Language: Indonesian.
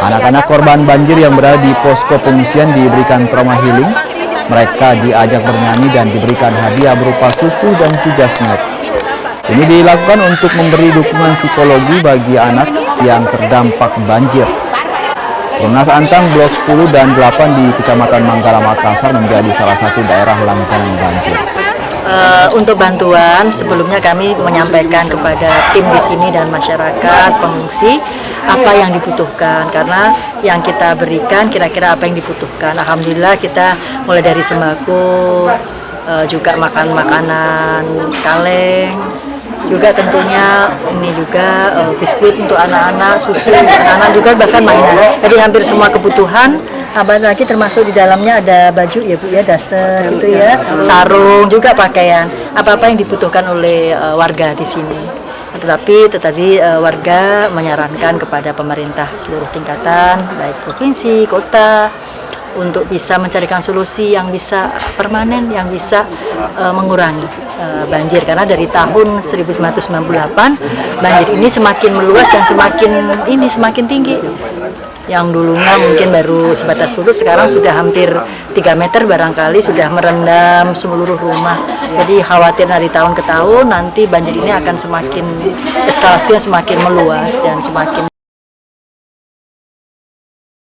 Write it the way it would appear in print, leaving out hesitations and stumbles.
Anak-anak korban banjir yang berada di posko pengungsian diberikan trauma healing. Mereka diajak bernyanyi dan diberikan hadiah berupa susu dan juga snack. Ini dilakukan untuk memberi dukungan psikologi bagi anak yang terdampak banjir. Perumnas Antang Blok 10 dan 8 di Kecamatan Manggala, Makassar menjadi salah satu daerah langganan banjir. Untuk bantuan sebelumnya kami menyampaikan kepada tim di sini dan masyarakat pengungsi apa yang dibutuhkan, karena yang kita berikan kira-kira apa yang dibutuhkan. Alhamdulillah kita mulai dari sembako, juga makanan kaleng, juga tentunya ini juga biskuit untuk anak-anak, susu anak-anak juga, bahkan mainan. Jadi hampir semua kebutuhan. Tambah lagi termasuk di dalamnya ada baju ya Bu ya, daster gitu ya, sarung juga pakaian, apa-apa yang dibutuhkan oleh warga di sini. Tetapi tadi warga menyarankan kepada pemerintah seluruh tingkatan, baik provinsi, kota, untuk bisa mencarikan solusi yang bisa permanen, yang bisa mengurangi banjir. Karena dari tahun 1998 banjir ini semakin meluas dan semakin tinggi. Yang dulunya mungkin baru sebatas lutut, sekarang sudah hampir 3 meter barangkali, sudah merendam seluruh rumah. Jadi khawatir dari tahun ke tahun nanti banjir ini akan semakin eskalasinya semakin meluas dan semakin